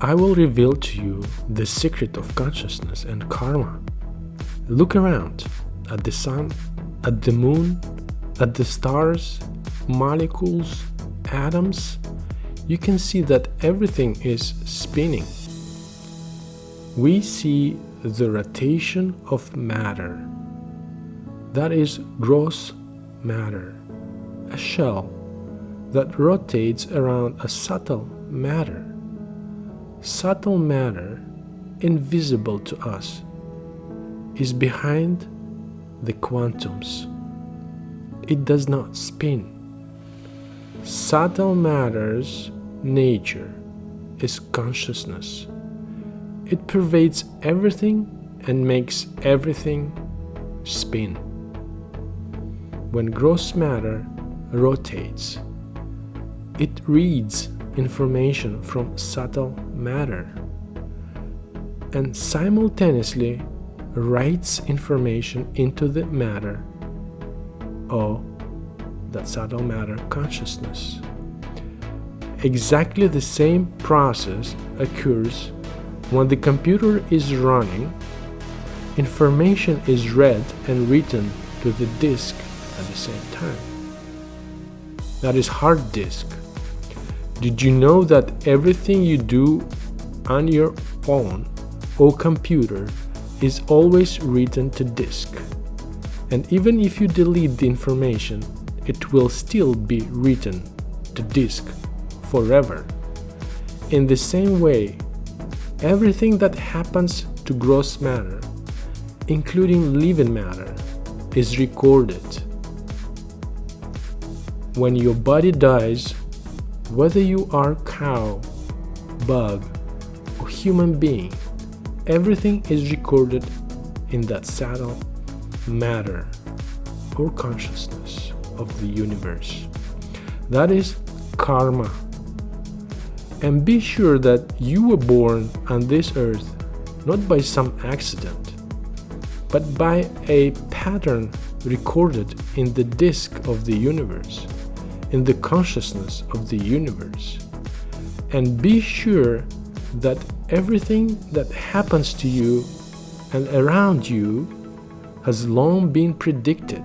I will reveal to you the secret of consciousness and karma. Look around at the sun, at the moon, at the stars, molecules, atoms. You can see that everything is spinning. We see the rotation of matter. That is gross matter, a shell that rotates around a subtle matter. Subtle matter, invisible to us, is behind the quantums. It does not spin. Subtle matter's nature is consciousness. It pervades everything and makes everything spin. When gross matter rotates, it reads information from subtle matter and simultaneously writes information into the matter or that subtle matter consciousness. Exactly the same process occurs when the computer is running. Information is read and written to the disk at the same time. That is hard disk. Did you know that everything you do on your phone or computer is always written to disk? And even if you delete the information, it will still be written to disk forever. In the same way, everything that happens to gross matter, including living matter, is recorded. When your body dies, whether you are cow, bug, or human being, everything is recorded in that subtle matter or consciousness of the universe. That is karma. And be sure that you were born on this earth not by some accident, but by a pattern recorded in the disk of the universe, in the consciousness of the universe. And be sure that everything that happens to you and around you has long been predicted,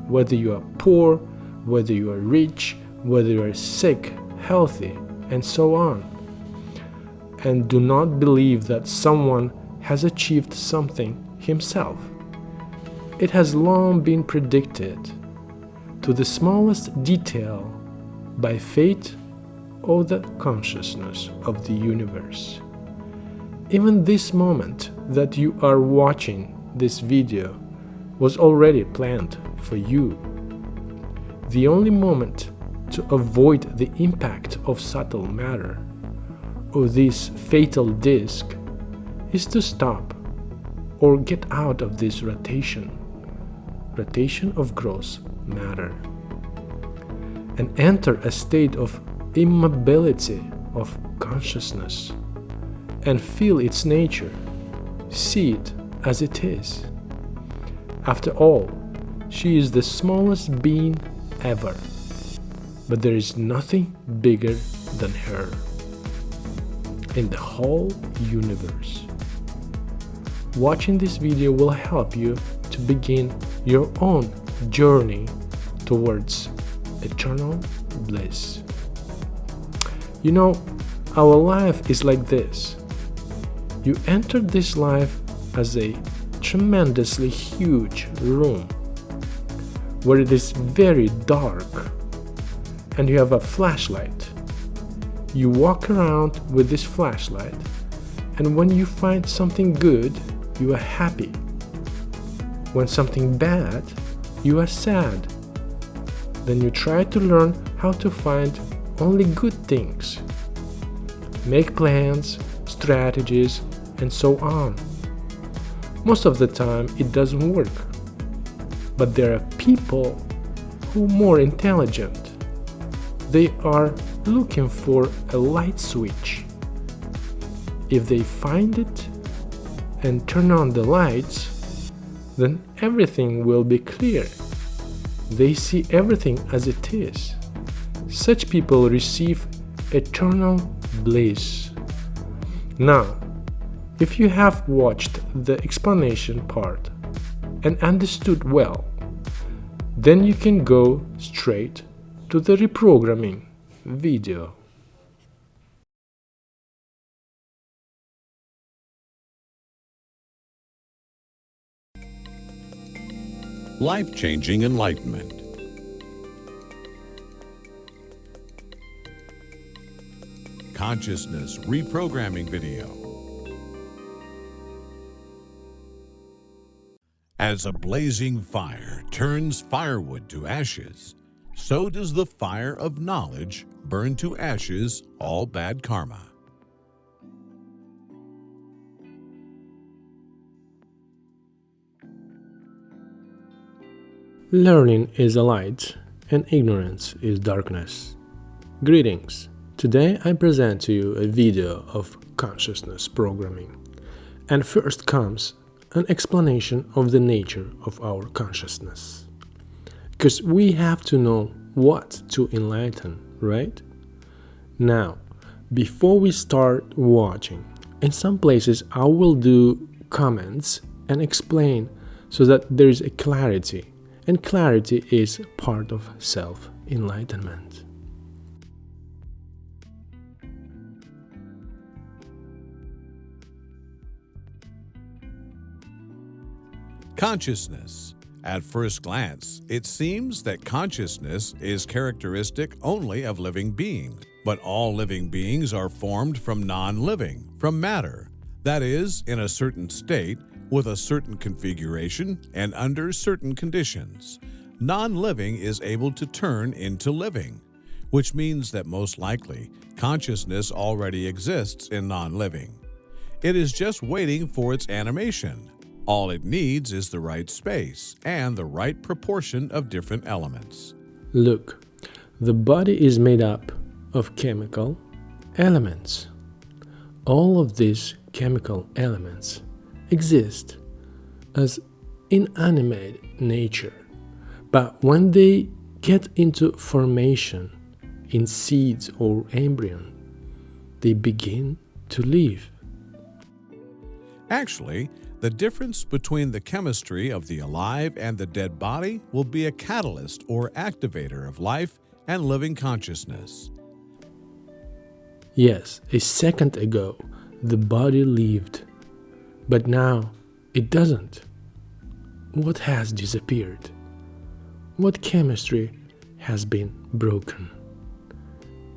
whether you are poor, whether you are rich, whether you are sick, healthy, and so on. And do not believe that someone has achieved something himself. It has long been predicted to the smallest detail by fate or the consciousness of the universe. Even this moment that you are watching this video was already planned for you. The only moment to avoid the impact of subtle matter or this fatal disk is to stop or get out of this rotation of gross matter, and enter a state of immobility of consciousness and feel its nature, see it as it is. After all, she is the smallest being ever, but there is nothing bigger than her in the whole universe. Watching this video will help you to begin your own journey towards eternal bliss. You know, our life is like this. You entered this life as a tremendously huge room where it is very dark and you have a flashlight. You walk around with this flashlight, and when you find something good, you are happy. When something bad, you are sad. Then you try to learn how to find only good things. Make plans, strategies, and so on. Most of the time it doesn't work. But there are people who are more intelligent. They are looking for a light switch. If they find it and turn on the lights, then everything will be clear. They see everything as it is. Such people receive eternal bliss. Now, if you have watched the explanation part and understood well, then you can go straight to the reprogramming video. Life-changing enlightenment. Consciousness reprogramming video. As a blazing fire turns firewood to ashes, so does the fire of knowledge burn to ashes all bad karma. Learning is a light, and ignorance is darkness. Greetings! Today I present to you a video of consciousness programming. And first comes an explanation of the nature of our consciousness. Because we have to know what to enlighten, right? Now, before we start watching, in some places I will do comments and explain so that there is a clarity. And clarity is part of self-enlightenment. Consciousness. At first glance, it seems that consciousness is characteristic only of living beings. But all living beings are formed from non-living, from matter. That is, in a certain state, with a certain configuration and under certain conditions. Non-living is able to turn into living, which means that most likely consciousness already exists in non-living. It is just waiting for its animation. All it needs is the right space and the right proportion of different elements. Look, the body is made up of chemical elements. All of these chemical elements exist as inanimate nature, but when they get into formation in seeds or embryon, they begin to live. Actually, the difference between the chemistry of the alive and the dead body will be a catalyst or activator of life and living consciousness. Yes, a second ago the body lived, but now it doesn't. What has disappeared? What chemistry has been broken?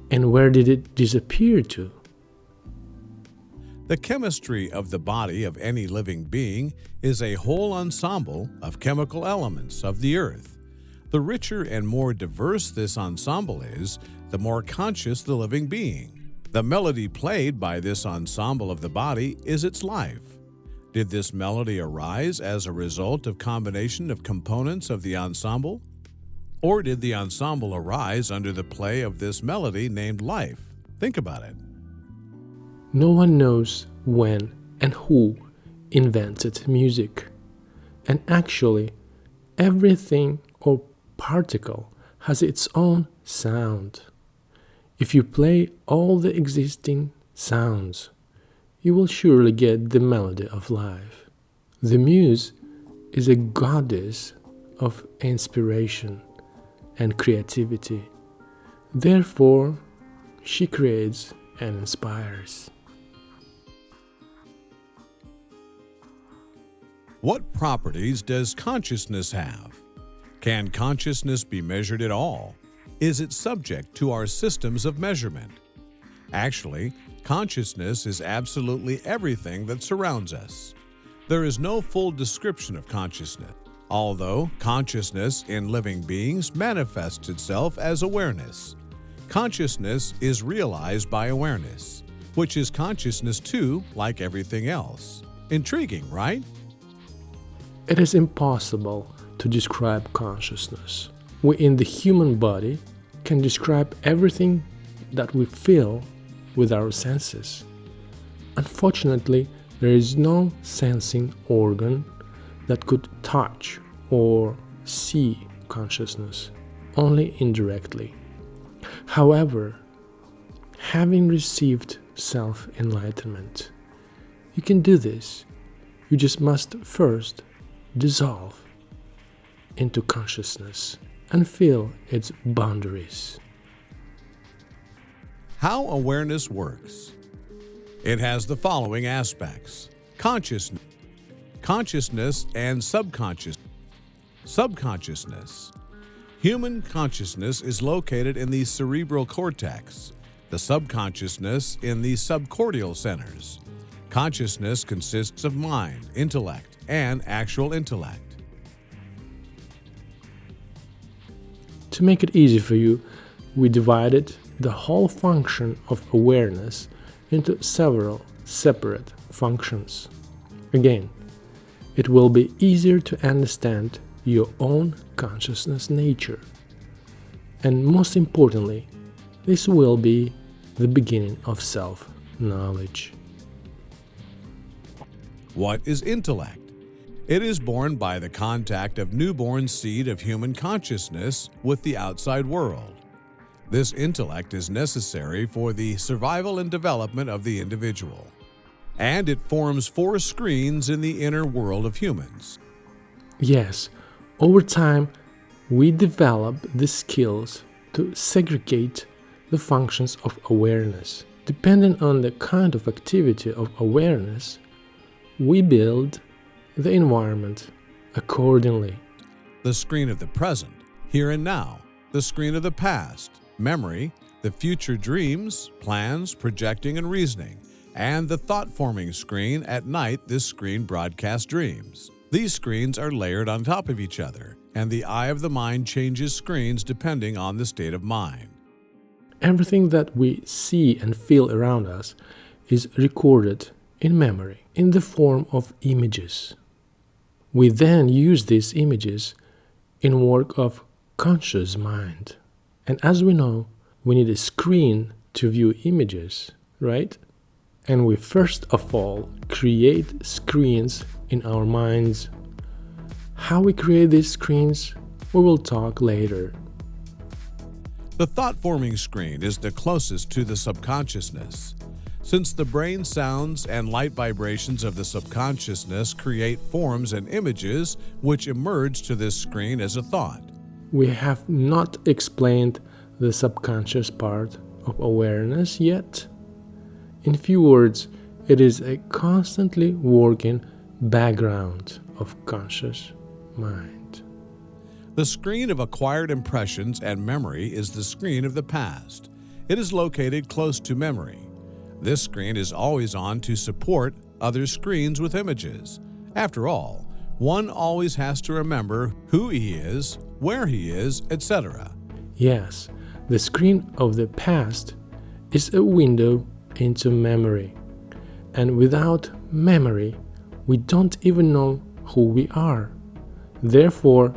And where did it disappear to? The chemistry of the body of any living being is a whole ensemble of chemical elements of the earth. The richer and more diverse this ensemble is, the more conscious the living being. The melody played by this ensemble of the body is its life. Did this melody arise as a result of combination of components of the ensemble? Or did the ensemble arise under the play of this melody named life? Think about it. No one knows when and who invented music. And actually, everything or particle has its own sound. If you play all the existing sounds, you will surely get the melody of life. The muse is a goddess of inspiration and creativity. Therefore, she creates and inspires. What properties does consciousness have? Can consciousness be measured at all? Is it subject to our systems of measurement? Actually, consciousness is absolutely everything that surrounds us. There is no full description of consciousness, although consciousness in living beings manifests itself as awareness. Consciousness is realized by awareness, which is consciousness too, like everything else. Intriguing, right? It is impossible to describe consciousness. We in the human body can describe everything that we feel with our senses. Unfortunately, there is no sensing organ that could touch or see consciousness, only indirectly. However, having received self-enlightenment. You can do this. You just must first dissolve into consciousness and feel its boundaries. How awareness works. It has the following aspects: consciousness and subconsciousness. Human consciousness is located in the cerebral cortex, the subconsciousness in the subcortical centers. Consciousness consists of mind, intellect, and actual intellect. To make it easy for you, we divided the whole function of awareness into several separate functions. Again, it will be easier to understand your own consciousness nature. And most importantly, this will be the beginning of self-knowledge. What is intellect? It is born by the contact of newborn seed of human consciousness with the outside world. This intellect is necessary for the survival and development of the individual, and it forms 4 screens in the inner world of humans. Yes, over time, we develop the skills to segregate the functions of awareness. Depending on the kind of activity of awareness, we build the environment accordingly. The screen of the present, here and now, the screen of the past, memory, the future dreams, plans, projecting and reasoning, and the thought-forming screen at night. This screen broadcasts dreams. These screens are layered on top of each other, and the eye of the mind changes screens depending on the state of mind. Everything that we see and feel around us is recorded in memory in the form of images. We then use these images in work of conscious mind. And as we know, we need a screen to view images, right? And we first of all create screens in our minds. How we create these screens, we will talk later. The thought-forming screen is the closest to the subconsciousness, since the brain sounds and light vibrations of the subconsciousness create forms and images which emerge to this screen as a thought. We have not explained the subconscious part of awareness yet. In few words, it is a constantly working background of conscious mind. The screen of acquired impressions and memory is the screen of the past. It is located close to memory. This screen is always on to support other screens with images. After all, one always has to remember who he is, where he is, etc. Yes, the screen of the past is a window into memory. And without memory, we don't even know who we are. Therefore,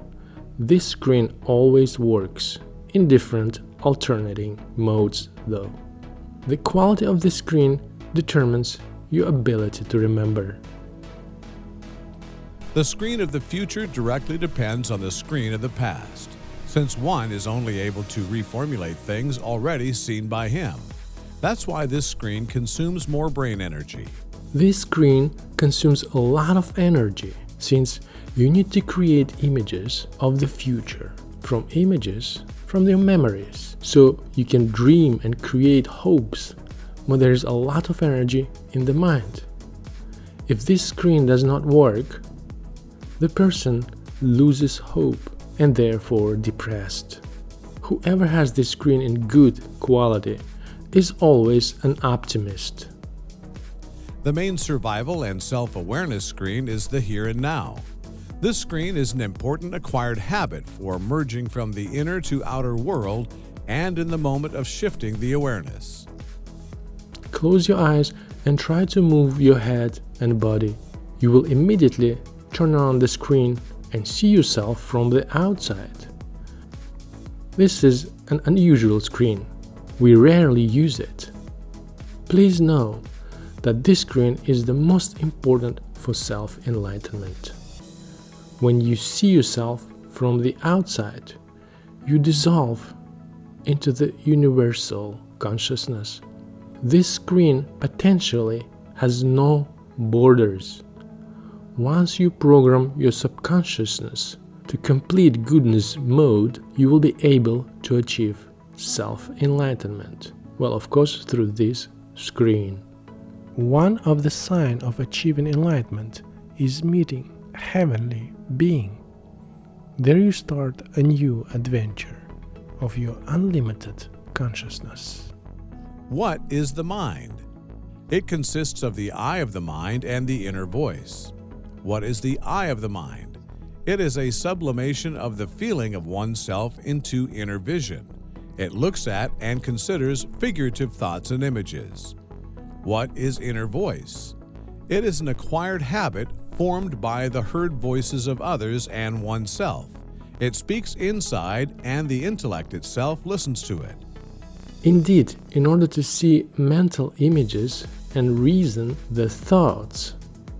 this screen always works in different alternating modes though. The quality of the screen determines your ability to remember. The screen of the future directly depends on the screen of the past, since one is only able to reformulate things already seen by him. That's why this screen consumes more brain energy. This screen consumes a lot of energy, since you need to create images of the future from images from your memories. So you can dream and create hopes, but there is a lot of energy in the mind. If this screen does not work, the person loses hope and therefore depressed. Whoever has this screen in good quality is always an optimist. The main survival and self-awareness screen is the here and now. This screen is an important acquired habit for merging from the inner to outer world and in the moment of shifting the awareness. Close your eyes and try to move your head and body. You will immediately turn on the screen and see yourself from the outside. This is an unusual screen. We rarely use it. Please know that this screen is the most important for self-enlightenment. When you see yourself from the outside, you dissolve into the universal consciousness This screen potentially has no borders. Once you program your subconsciousness to complete goodness mode, you will be able to achieve self-enlightenment. Well, of course, through this screen. One of the signs of achieving enlightenment is meeting a heavenly being. There you start a new adventure of your unlimited consciousness. What is the mind? It consists of the eye of the mind and the inner voice. What is the eye of the mind? It is a sublimation of the feeling of oneself into inner vision. It looks at and considers figurative thoughts and images. What is inner voice? It is an acquired habit formed by the heard voices of others and oneself. It speaks inside, and the intellect itself listens to it. Indeed, in order to see mental images and reason the thoughts,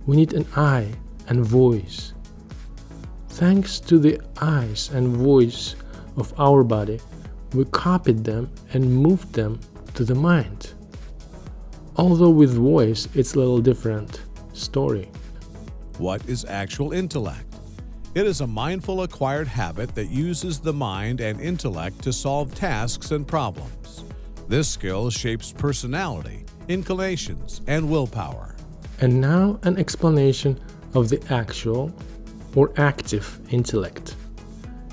we need an eye and voice. Thanks to the eyes and voice of our body, we copied them and moved them to the mind. Although with voice, it's a little different story. What is actual intellect? It is a mindful acquired habit that uses the mind and intellect to solve tasks and problems. This skill shapes personality, inclinations, and willpower. And now an explanation of the actual or active intellect.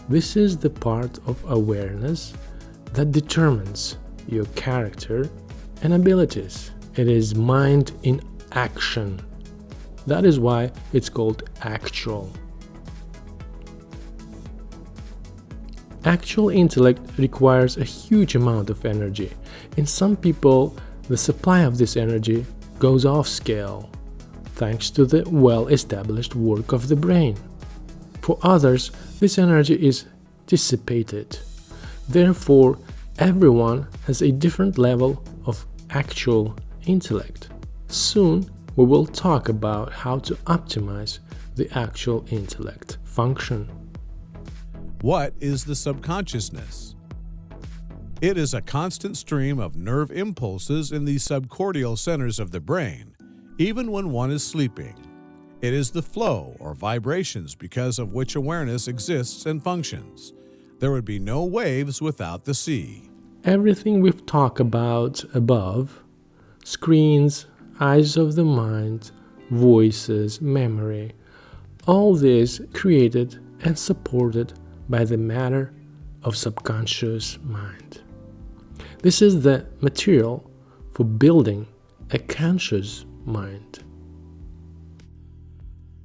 This is the part of awareness that determines your character and abilities. It is mind in action. That is why it's called actual. Actual intellect requires a huge amount of energy. In some people, the supply of this energy goes off scale, thanks to the well-established work of the brain. For others, this energy is dissipated. Therefore, everyone has a different level of actual intellect. Soon, we will talk about how to optimize the actual intellect function. What is the subconsciousness? It is a constant stream of nerve impulses in the subcortical centers of the brain, even when one is sleeping. It is the flow or vibrations because of which awareness exists and functions. There would be no waves without the sea. Everything we've talked about above, screens, eyes of the mind, voices, memory, all this created and supported by the matter of subconscious mind. This is the material for building a conscious mind.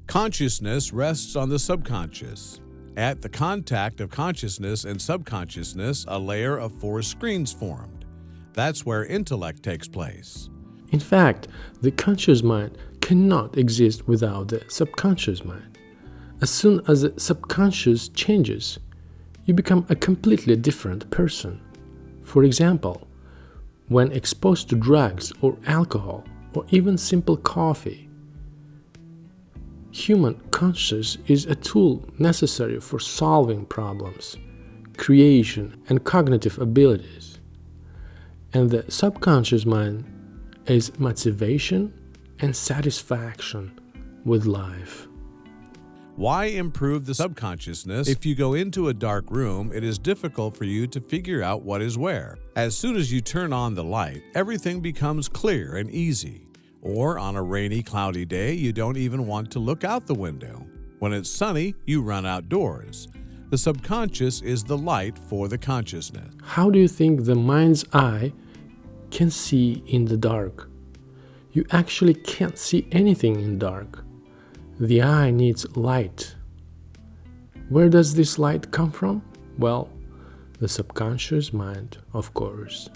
Consciousness rests on the subconscious. At the contact of consciousness and subconsciousness, a layer of 4 screens formed. That's where intellect takes place. In fact, the conscious mind cannot exist without the subconscious mind. As soon as the subconscious changes, you become a completely different person. For example, when exposed to drugs or alcohol or even simple coffee, human conscious is a tool necessary for solving problems, creation, and cognitive abilities. And the subconscious mind is motivation and satisfaction with life. Why improve the subconsciousness? If you go into a dark room, it is difficult for you to figure out what is where. As soon as you turn on the light, everything becomes clear and easy. Or on a rainy, cloudy day, you don't even want to look out the window. When it's sunny, you run outdoors. The subconscious is the light for the consciousness. How do you think the mind's eye can see in the dark? You actually can't see anything in dark. The eye needs light. Where does this light come from? Well, the subconscious mind, of course.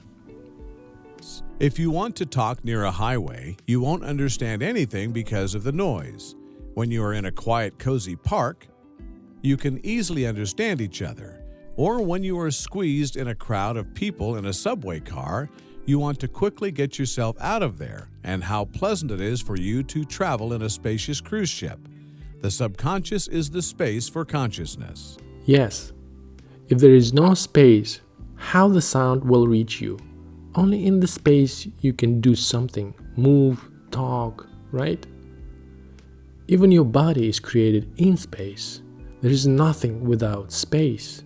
If you want to talk near a highway, you won't understand anything because of the noise. When you are in a quiet, cozy park, you can easily understand each other. Or when you are squeezed in a crowd of people in a subway car, you want to quickly get yourself out of there, and how pleasant it is for you to travel in a spacious cruise ship. The subconscious is the space for consciousness. Yes, if there is no space, how the sound will reach you? Only in the space you can do something, move, talk, right? Even your body is created in space. There is nothing without space.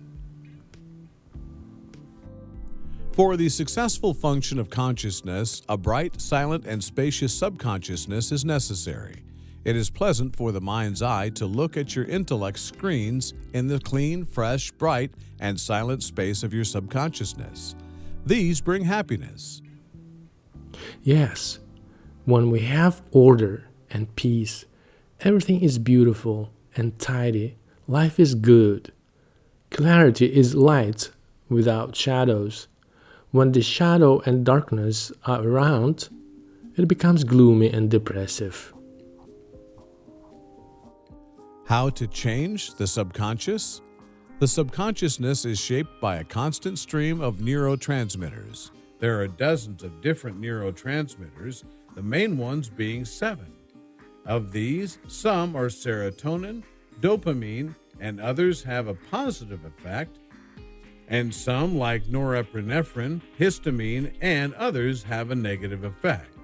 For the successful function of consciousness, a bright, silent, and spacious subconsciousness is necessary. It is pleasant for the mind's eye to look at your intellect screens in the clean, fresh, bright, and silent space of your subconsciousness. These bring happiness. Yes, when we have order and peace, everything is beautiful and tidy. Life is good. Clarity is light without shadows. When the shadow and darkness are around, it becomes gloomy and depressive. How to change the subconscious? The subconsciousness is shaped by a constant stream of neurotransmitters. There are dozens of different neurotransmitters, the main ones being 7. Of these, some are serotonin, dopamine, and others have a positive effect, and some, like norepinephrine, histamine, and others have a negative effect.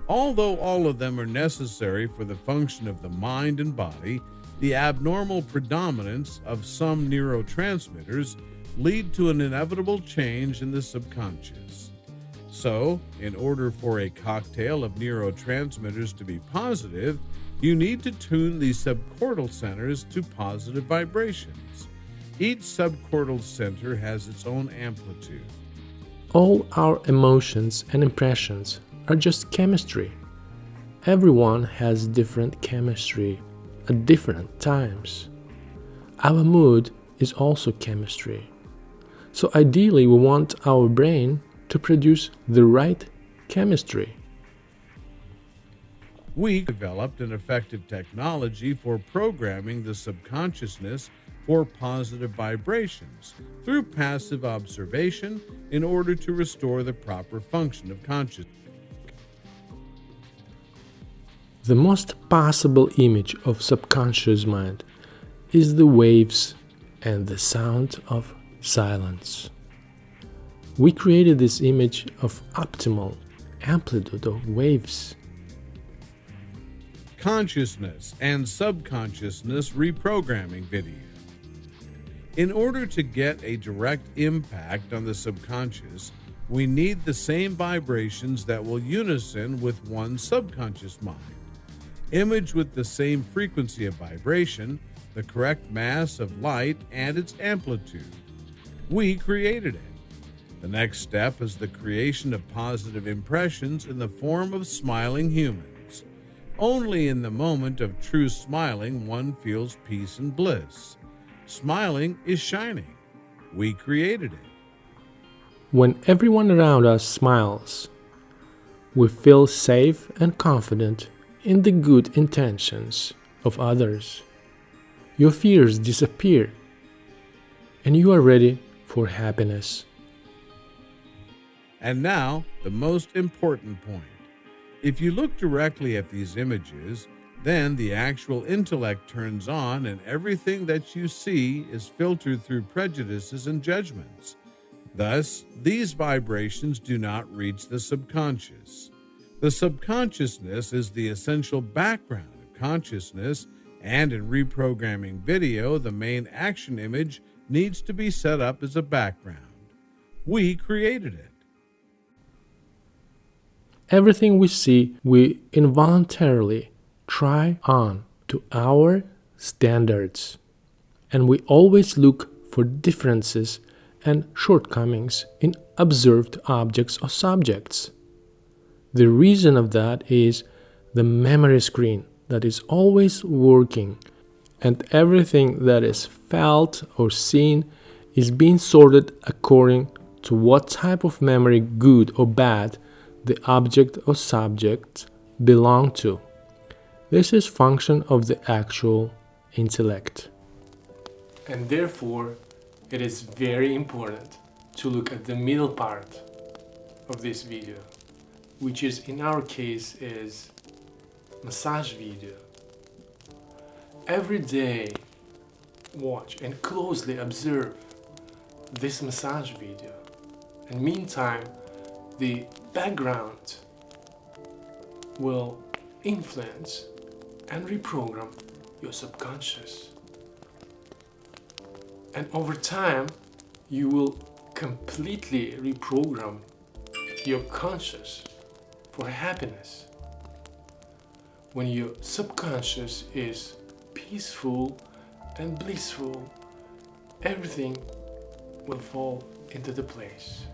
Although all of them are necessary for the function of the mind and body, the abnormal predominance of some neurotransmitters lead to an inevitable change in the subconscious. So, in order for a cocktail of neurotransmitters to be positive, you need to tune the subcortical centers to positive vibrations. Each subcortical center has its own amplitude. All our emotions and impressions are just chemistry. Everyone has different chemistry at different times. Our mood is also chemistry. So ideally, we want our brain to produce the right chemistry. We developed an effective technology for programming the subconsciousness for positive vibrations through passive observation in order to restore the proper function of consciousness. The most possible image of subconscious mind is the waves and the sound of silence. We created this image of optimal amplitude of waves. Consciousness and subconsciousness reprogramming video. In order to get a direct impact on the subconscious, we need the same vibrations that will unison with one's subconscious mind. Image with the same frequency of vibration, the correct mass of light, and its amplitude. We created it. The next step is the creation of positive impressions in the form of smiling humans. Only in the moment of true smiling one feels peace and bliss. Smiling is shining. We created it. When everyone around us smiles, we feel safe and confident in the good intentions of others. Your fears disappear, and you are ready for happiness. And now, the most important point. If you look directly at these images, then the actual intellect turns on and everything that you see is filtered through prejudices and judgments. Thus, these vibrations do not reach the subconscious. The subconsciousness is the essential background of consciousness, and in reprogramming video, the main action image needs to be set up as a background. We created it. Everything we see, we involuntarily try on to our standards, and we always look for differences and shortcomings in observed objects or subjects. The reason of that is the memory screen that is always working, and everything that is felt or seen is being sorted according to what type of memory, good or bad, the object or subject belong to. This is function of the actual intellect. And therefore, it is very important to look at the middle part of this video, which is in our case is massage video. Every day, watch and closely observe this massage video. And meantime, the background will influence and reprogram your subconscious. And over time, you will completely reprogram your conscious for happiness. When your subconscious is peaceful and blissful, everything will fall into the place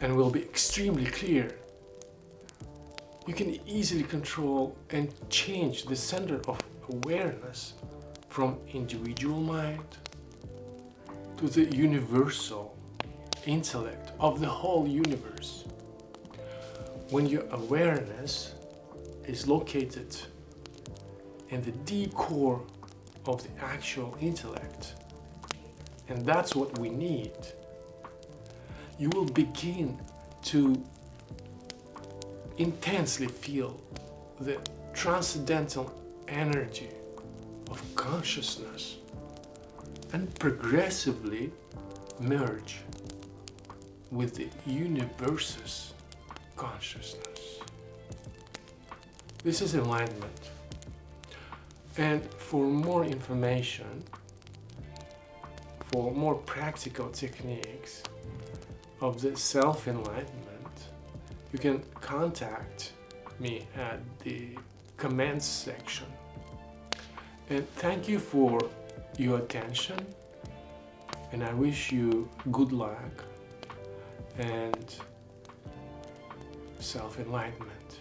and will be extremely clear. You can easily control and change the center of awareness from individual mind to the universal intellect of the whole universe. When your awareness is located in the deep core of the actual intellect, and that's what we need, you will begin to intensely feel the transcendental energy of consciousness and progressively merge with the universe's consciousness. This is enlightenment. And for more information, for more practical techniques of the self-enlightenment, you can contact me at the comments section. And thank you for your attention, and I wish you good luck and self-enlightenment.